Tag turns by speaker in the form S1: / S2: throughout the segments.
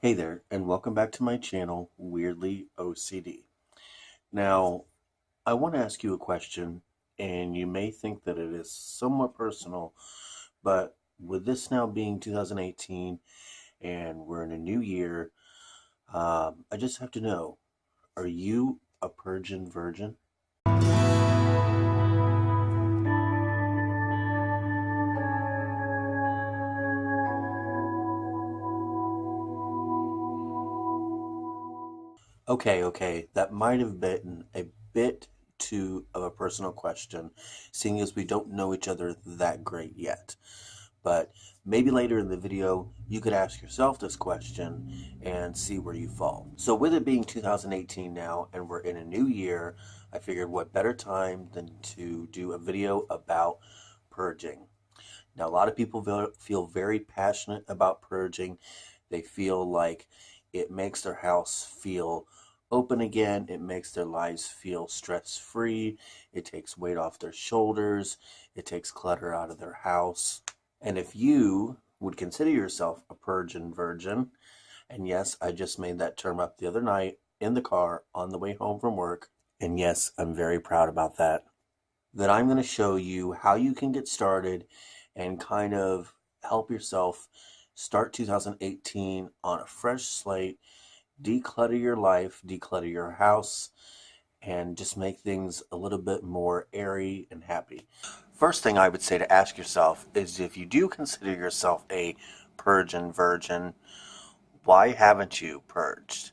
S1: Hey there, and welcome back to my channel, Weirdly O.C.D. Now, I want to ask you a question, and you may think that it is somewhat personal, but with this now being 2018 and we're in a new year, I just have to know, are you a purgin virgin? Okay, that might have been a bit too of a personal question, seeing as we don't know each other that great yet. But maybe later in the video, you could ask yourself this question and see where you fall. So with it being 2018 now, and we're in a new year, I figured what better time than to do a video about purging. Now, a lot of people feel very passionate about purging. They feel like it makes their house feel open again. It makes their lives feel stress-free. It takes weight off their shoulders. It takes clutter out of their house. And if you would consider yourself a purgin virgin, and yes, I just made that term up the other night in the car on the way home from work, and yes, I'm very proud about that, then I'm going to show you how you can get started and kind of help yourself start 2018 on a fresh slate, declutter your life, declutter your house, and just make things a little bit more airy and happy. First thing I would say to ask yourself is, if you do consider yourself a purgin virgin, why haven't you purged?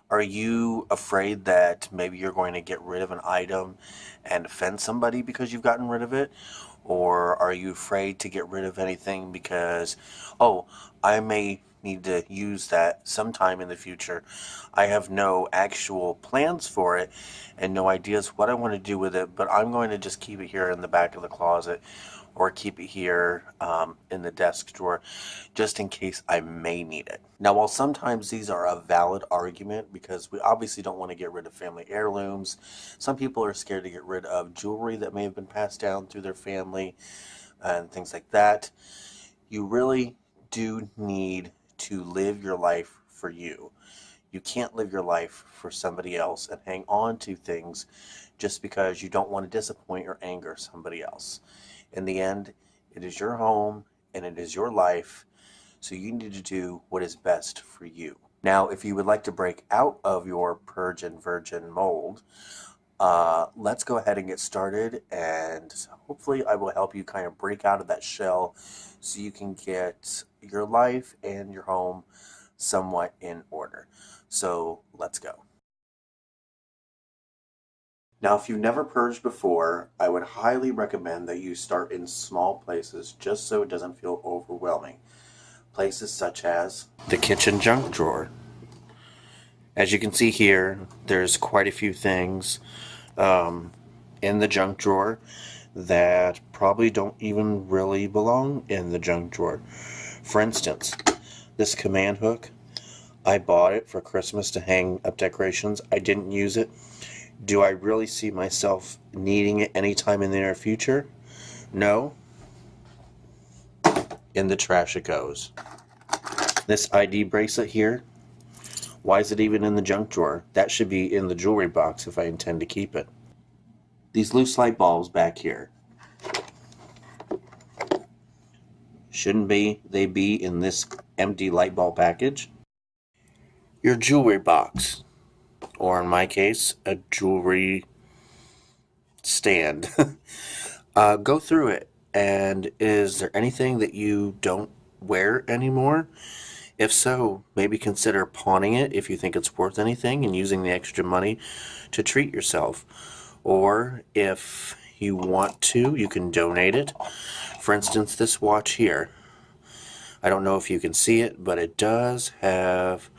S1: Are you afraid that maybe you're going to get rid of an item and offend somebody because you've gotten rid of it? Or are you afraid to get rid of anything because, oh, I may need to use that sometime in the future. I have no actual plans for it and no ideas what I want to do with it, but I'm going to just keep it here in the back of the closet or keep it here in the desk drawer just in case I may need it. Now, while sometimes these are a valid argument, because we obviously don't want to get rid of family heirlooms, some people are scared to get rid of jewelry that may have been passed down through their family and things like that. You really do need to live your life for you. You can't live your life for somebody else and hang on to things just because you don't want to disappoint or anger somebody else. In the end, it is your home and it is your life, so you need to do what is best for you. Now, if you would like to break out of your purgin virgin mold, let's go ahead and get started, and hopefully I will help you kind of break out of that shell so you can get your life and your home somewhat in order. So let's go. Now, if you've never purged before, I would highly recommend that you start in small places just so it doesn't feel overwhelming. Places such as the kitchen junk drawer. As you can see here, there's quite a few things in the junk drawer that probably don't even really belong in the junk drawer. For instance, this command hook, I bought it for Christmas to hang up decorations. I didn't use it. Do I really see myself needing it anytime in the near future? No. In the trash it goes. This ID bracelet here, why is it even in the junk drawer? That should be in the jewelry box if I intend to keep it. These loose light bulbs back here, shouldn't they be in this empty light bulb package? Your jewelry box, or in my case, a jewelry stand. Go through it, and is there anything that you don't wear anymore? If so, maybe consider pawning it if you think it's worth anything and using the extra money to treat yourself. Or if you want to, you can donate it. For instance, this watch here. I don't know if you can see it, but it does have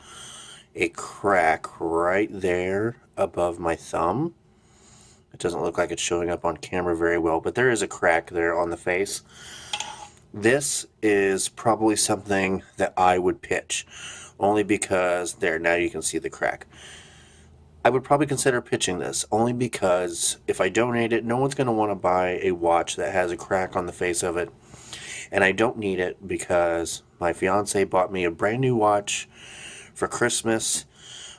S1: a crack right there above my thumb. It doesn't look like it's showing up on camera very well, but there is a crack there on the face. This is probably something that I would pitch, only because there, now you can see the crack. I would probably consider pitching this, only because if I donate it, no one's going to want to buy a watch that has a crack on the face of it. And I don't need it because my fiance bought me a brand new watch for Christmas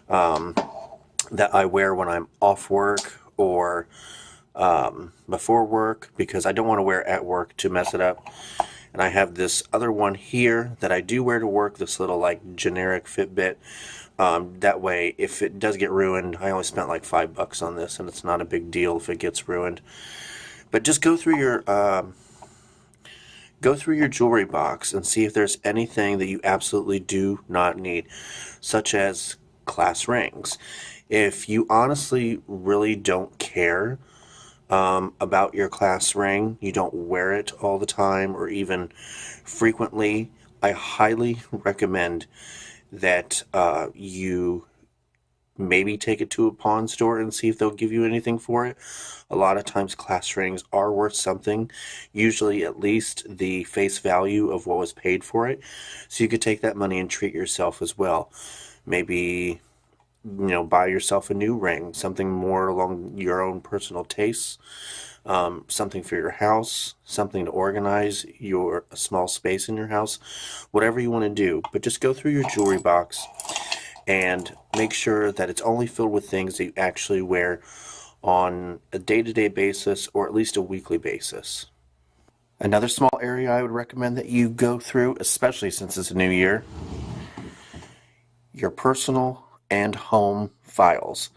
S1: that I wear when I'm off work or before work, because I don't want to wear at work to mess it up. And I have this other one here that I do wear to work, this little like generic Fitbit. That way, if it does get ruined, I only spent like $5 on this, and it's not a big deal if it gets ruined. But just go through your jewelry box and see if there's anything that you absolutely do not need, such as class rings. If you honestly really don't care about your class ring, you don't wear it all the time or even frequently, I highly recommend that you maybe take it to a pawn store and see if they'll give you anything for it. A lot of times class rings are worth something, usually at least the face value of what was paid for it. So you could take that money and treat yourself as well. Maybe, buy yourself a new ring, something more along your own personal tastes, something for your house, something to organize your small space in your house, whatever you want to do. But just go through your jewelry box and make sure that it's only filled with things that you actually wear on a day-to-day basis or at least a weekly basis. Another small area I would recommend that you go through, especially since it's a new year, your personal and home files.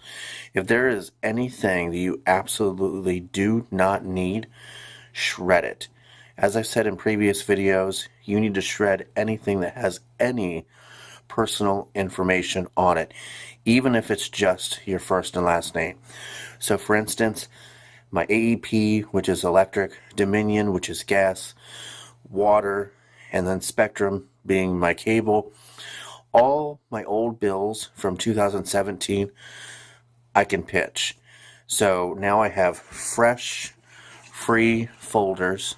S1: If there is anything that you absolutely do not need, shred it. As I've said in previous videos, you need to shred anything that has any personal information on it, even if it's just your first and last name. So for instance, my AEP, which is electric, Dominion, which is gas, water, and then Spectrum being my cable, all my old bills from 2017 I can pitch. So now I have fresh, free folders.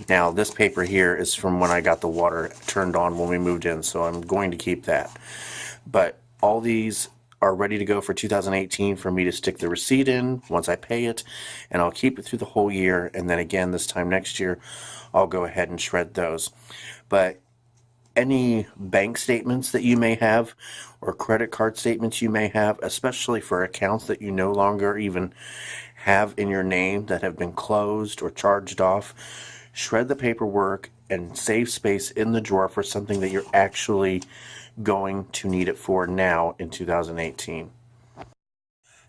S1: Now this paper here is from when I got the water turned on when we moved in, so I'm going to keep that. But all these are ready to go for 2018 for me to stick the receipt in once I pay it, and I'll keep it through the whole year, and then again this time next year I'll go ahead and shred those. But any bank statements that you may have or credit card statements you may have, especially for accounts that you no longer even have in your name that have been closed or charged off, shred the paperwork and save space in the drawer for something that you're actually going to need it for now in 2018.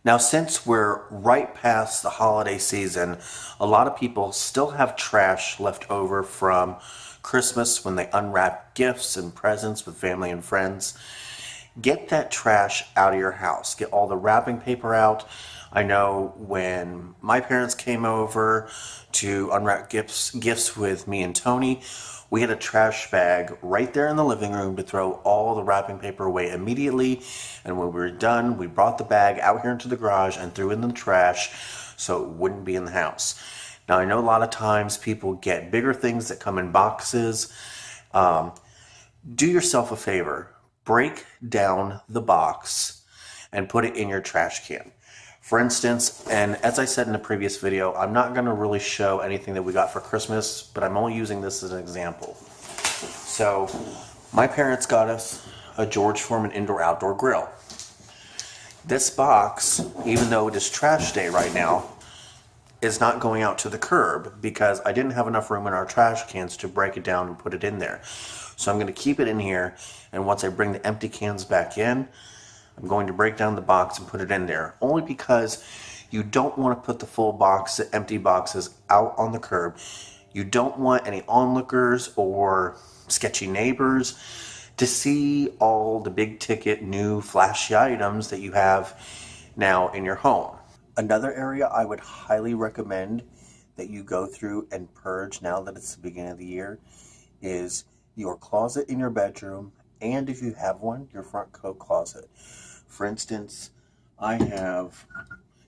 S1: Now, since we're right past the holiday season, a lot of people still have trash left over from Christmas when they unwrap gifts and presents with family and friends. Get that trash out of your house. Get all the wrapping paper out. I know when my parents came over to unwrap gifts with me and Tony, we had a trash bag right there in the living room to throw all the wrapping paper away immediately. And when we were done, we brought the bag out here into the garage and threw it in the trash so it wouldn't be in the house. Now, I know a lot of times people get bigger things that come in boxes. Do yourself a favor. Break down the box and put it in your trash can. For instance, and as I said in the previous video, I'm not going to really show anything that we got for Christmas, but I'm only using this as an example. So, my parents got us a George Foreman indoor-outdoor grill. This box, even though it is trash day right now, is not going out to the curb because I didn't have enough room in our trash cans to break it down and put it in there. So I'm going to keep it in here, and once I bring the empty cans back in, I'm going to break down the box and put it in there. Only because you don't want to put the full box, the empty boxes, out on the curb. You don't want any onlookers or sketchy neighbors to see all the big ticket new flashy items that you have now in your home. Another area I would highly recommend that you go through and purge now that it's the beginning of the year is your closet in your bedroom, and if you have one, your front coat closet. For instance, I have,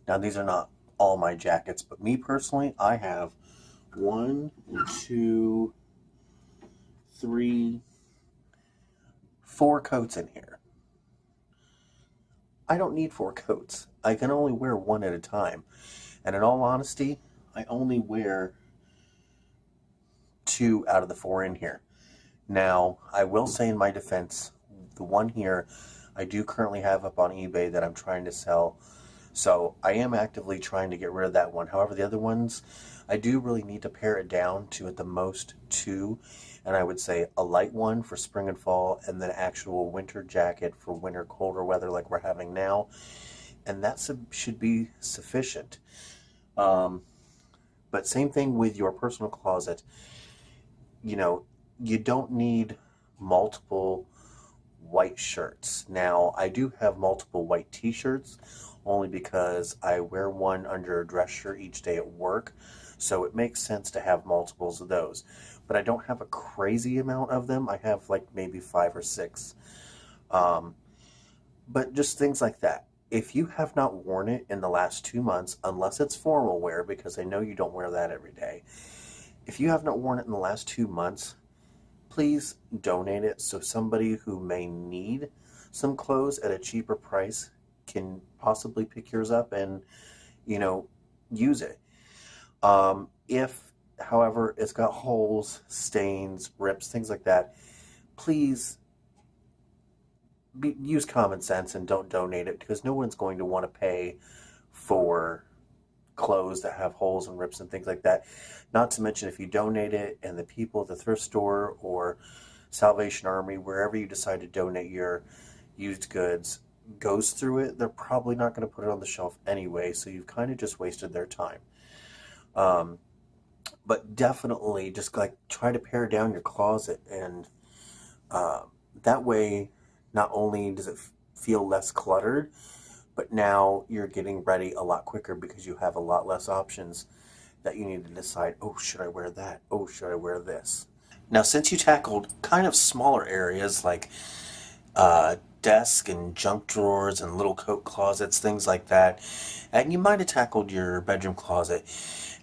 S1: now these are not all my jackets, but me personally, I have 1, 2, 3, 4 coats in here. I don't need 4 coats. I can only wear one at a time. And in all honesty, I only wear 2 out of the 4 in here. Now, I will say in my defense, The one here I do currently have up on eBay that I'm trying to sell. So I am actively trying to get rid of that one. However, the other ones, I do really need to pare it down to at the most two. And I would say a light one for spring and fall, and then actual winter jacket for winter colder weather like we're having now. And that should be sufficient. Um, but same thing with your personal closet. You know, you don't need multiple white shirts. Now, I do have multiple white t-shirts only because I wear one under a dress shirt each day at work, so it makes sense to have multiples of those. But I don't have a crazy amount of them. I have like maybe 5 or 6. Um, but just things like that. If you have not worn it in the last 2 months, unless it's formal wear, because I know you don't wear that every day, if you have not worn it in the last 2 months, please donate it so somebody who may need some clothes at a cheaper price can possibly pick yours up and, you know, use it. If, however, it's got holes, stains, rips, things like that, please use common sense and don't donate it, because no one's going to want to pay for clothes that have holes and rips and things like that. Not to mention, if you donate it and the people at the thrift store or Salvation Army, wherever you decide to donate your used goods, goes through it, they're probably not going to put it on the shelf anyway, so you've kind of just wasted their time. But definitely just like try to pare down your closet, and that way not only does it feel less cluttered, but now you're getting ready a lot quicker because you have a lot less options that you need to decide, oh, should I wear that? Oh, should I wear this? Now, since you tackled kind of smaller areas like desk and junk drawers and little coat closets, things like that, and you might have tackled your bedroom closet,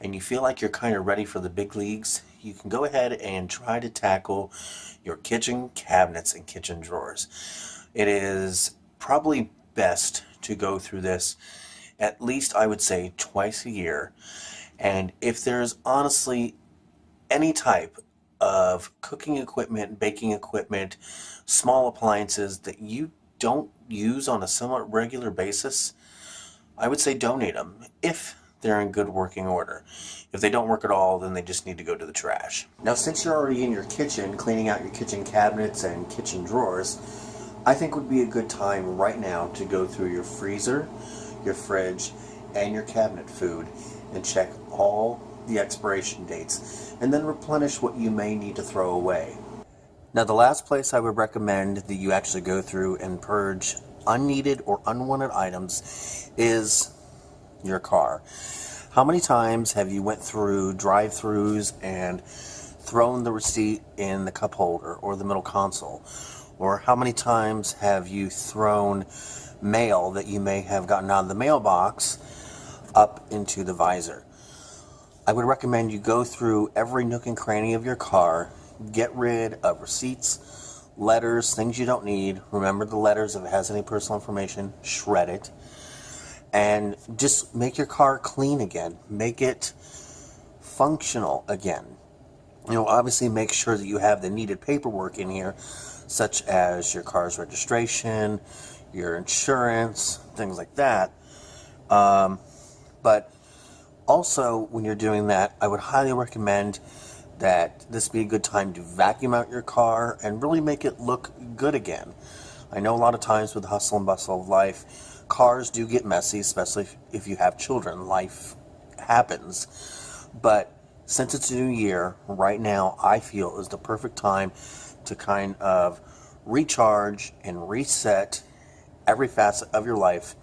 S1: and you feel like you're kind of ready for the big leagues, you can go ahead and try to tackle your kitchen cabinets and kitchen drawers. It is probably best to go through this at least, I would say, twice a year. And if there's honestly any type of cooking equipment, baking equipment, small appliances that you don't use on a somewhat regular basis, I would say donate them if they're in good working order. If they don't work at all, then they just need to go to the trash. Now, since you're already in your kitchen, cleaning out your kitchen cabinets and kitchen drawers, I think would be a good time right now to go through your freezer, your fridge, and your cabinet food and check all the expiration dates, and then replenish what you may need to throw away. Now, the last place I would recommend that you actually go through and purge unneeded or unwanted items is your car. How many times have you went through drive-thrus and thrown the receipt in the cup holder or the middle console? Or how many times have you thrown mail that you may have gotten out of the mailbox up into the visor? I would recommend you go through every nook and cranny of your car, get rid of receipts, letters, things you don't need. Remember the letters, if it has any personal information, shred it. And just make your car clean again. Make it functional again. You know, obviously make sure that you have the needed paperwork in here, such as your car's registration, your insurance, things like that. But also, when you're doing that, I would highly recommend that this be a good time to vacuum out your car and really make it look good again. I know a lot of times with the hustle and bustle of life, cars do get messy, especially if you have children. Life happens. But since it's a new year, right now, I feel is the perfect time to kind of recharge and reset every facet of your life.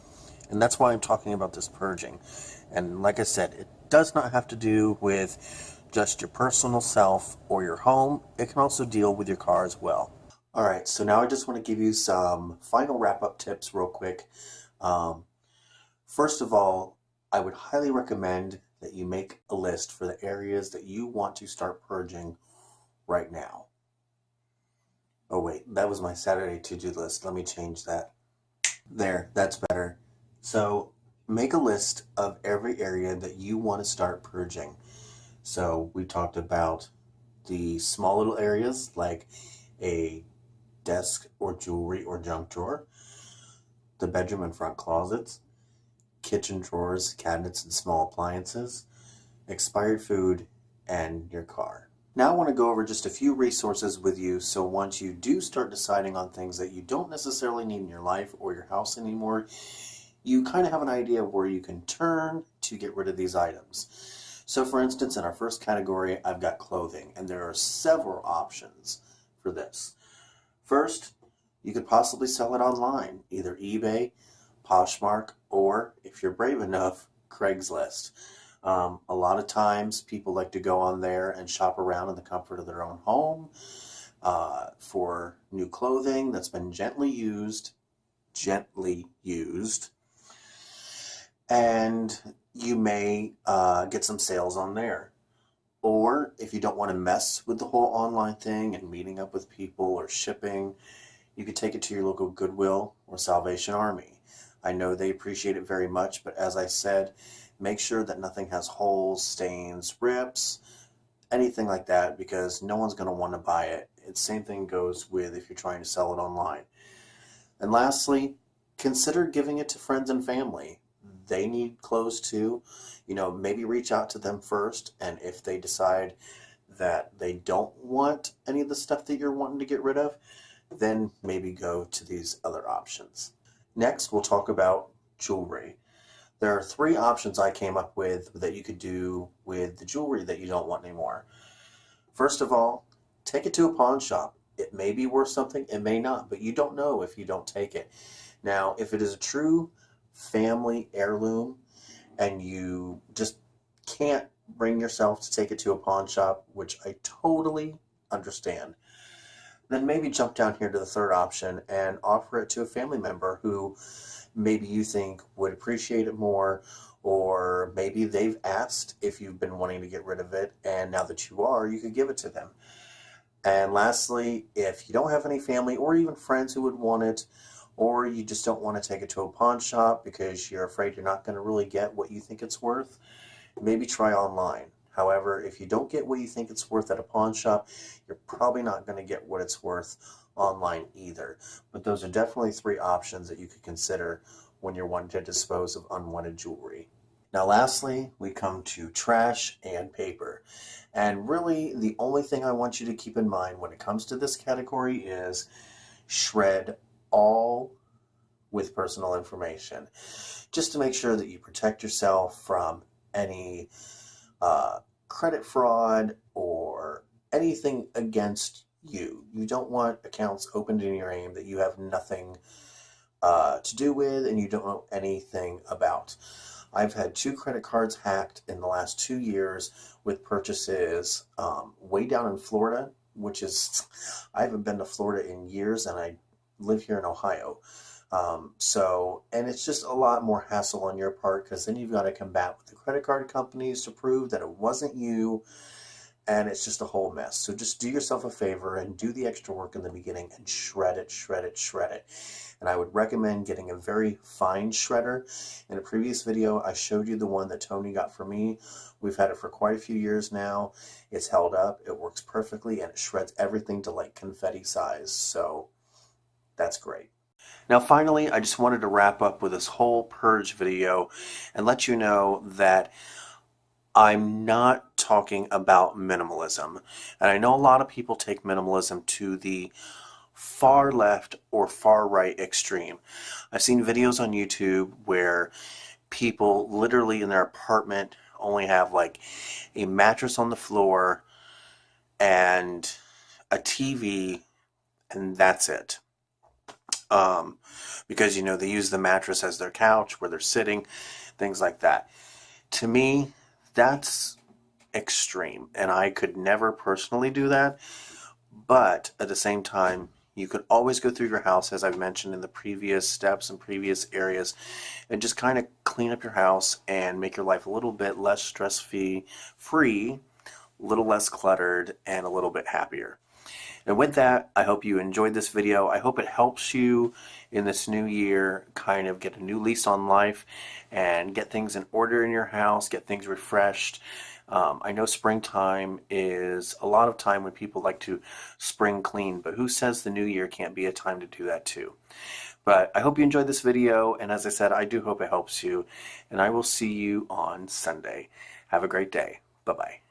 S1: And that's why I'm talking about this purging. And like I said, it does not have to do with just your personal self or your home. It can also deal with your car as well. All right, so now I just want to give you some final wrap-up tips real quick. First of all, I would highly recommend that you make a list for the areas that you want to start purging right now. Oh wait, that was my Saturday to-do list. Let me change that. There, that's better. So make a list of every area that you want to start purging. So we talked about the small little areas like a desk or jewelry or junk drawer, the bedroom and front closets, kitchen drawers, cabinets, and small appliances, expired food, and your car. Now I want to go over just a few resources with you so once you do start deciding on things that you don't necessarily need in your life or your house anymore, you kind of have an idea of where you can turn to get rid of these items. So for instance, in our first category, I've got clothing, and there are several options for this. First, you could possibly sell it online, either eBay, Poshmark, or if you're brave enough, Craigslist. A lot of times people like to go on there and shop around in the comfort of their own home for new clothing that's been gently used, and you may get some sales on there. Or if you don't want to mess with the whole online thing and meeting up with people or shipping, you could take it to your local Goodwill or Salvation Army. I know they appreciate it very much, but as I said, make sure that nothing has holes, stains, rips, anything like that, because no one's going to want to buy it. The same thing goes with if you're trying to sell it online. And lastly, consider giving it to friends and family. They need clothes too. Maybe reach out to them first, and if they decide that they don't want any of the stuff that you're wanting to get rid of, then maybe go to these other options. Next, we'll talk about jewelry. There are 3 options I came up with that you could do with the jewelry that you don't want anymore. First of all, take it to a pawn shop. It may be worth something, it may not, but you don't know if you don't take it. Now, if it is a true family heirloom and you just can't bring yourself to take it to a pawn shop, which I totally understand, then maybe jump down here to the third option and offer it to a family member who maybe you think would appreciate it more, or maybe they've asked if you've been wanting to get rid of it, and now that you are, you could give it to them. And lastly, if you don't have any family or even friends who would want it, or you just don't want to take it to a pawn shop because you're afraid you're not going to really get what you think it's worth, maybe try online. However, if you don't get what you think it's worth at a pawn shop, you're probably not going to get what it's worth online either. But those are definitely 3 options that you could consider when you're wanting to dispose of unwanted jewelry. Now lastly, we come to trash and paper. And really, the only thing I want you to keep in mind when it comes to this category is shred all with personal information, just to make sure that you protect yourself from any credit fraud or anything against you. You don't want accounts opened in your name that you have nothing to do with and you don't know anything about. I've had 2 credit cards hacked in the last 2 years with purchases way down in Florida, which is, I haven't been to Florida in years, and I live here in Ohio. And it's just a lot more hassle on your part, because then you've got to combat with the credit card companies to prove that it wasn't you, and it's just a whole mess. So just do yourself a favor and do the extra work in the beginning and shred it, shred it, shred it. And I would recommend getting a very fine shredder. In a previous video, I showed you the one that Tony got for me. We've had it for quite a few years now. It's held up, it works perfectly, and it shreds everything to like confetti size. So that's great. Now finally, I just wanted to wrap up with this whole purge video and let you know that I'm not talking about minimalism. And I know a lot of people take minimalism to the far left or far right extreme. I've seen videos on YouTube where people literally in their apartment only have like a mattress on the floor and a TV, and that's it. Because they use the mattress as their couch where they're sitting, things like that. To me, that's extreme, and I could never personally do that. But at the same time, you could always go through your house, as I've mentioned in the previous steps and previous areas, and just kind of clean up your house and make your life a little bit less stress-free, a little less cluttered, and a little bit happier. And with that, I hope you enjoyed this video. I hope it helps you in this new year kind of get a new lease on life and get things in order in your house, get things refreshed. I know springtime is a lot of time when people like to spring clean, but who says the new year can't be a time to do that too? But I hope you enjoyed this video, and as I said, I do hope it helps you, and I will see you on Sunday. Have a great day. Bye-bye.